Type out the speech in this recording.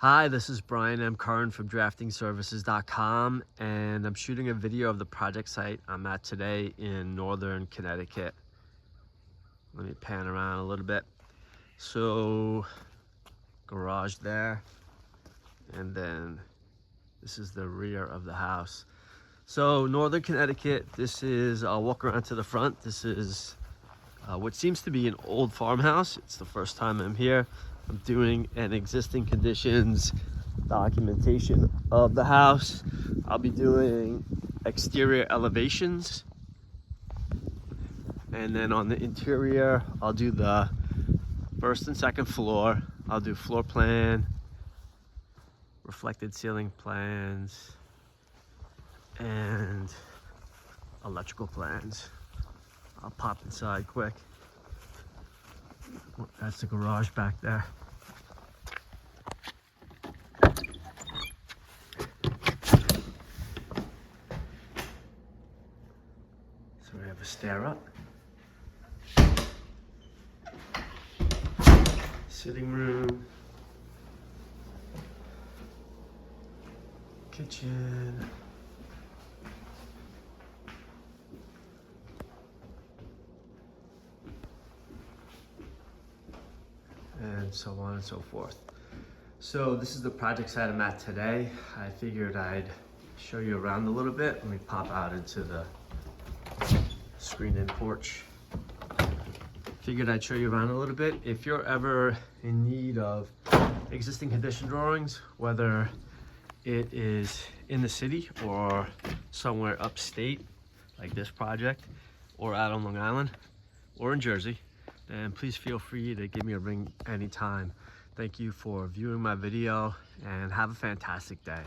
Hi, this is Brian M. Curran from draftingservices.com, and I'm shooting a video of the project site I'm at today in northern Connecticut. Let me pan around a little bit. So, garage there, and then this is the rear of the house. So, northern Connecticut, I'll walk around to the front. This is what seems to be an old farmhouse. It's the first time I'm here. I'm doing an existing conditions documentation of the house. I'll be doing exterior elevations, and then on the interior I'll do the first and second floor. I'll do floor plan, reflected ceiling plans, and electrical plans. I'll pop inside quick. That's the garage back there. So we have a stair up. Sitting room. Kitchen. And so on and so forth. So this is the project site I'm at today. I figured I'd show you around a little bit. Let me pop out into the screened-in porch. Figured I'd show you around a little bit. If you're ever in need of existing condition drawings, whether it is in the city or somewhere upstate, like this project, or out on Long Island, or in Jersey, then please feel free to give me a ring anytime. Thank you for viewing my video, and have a fantastic day.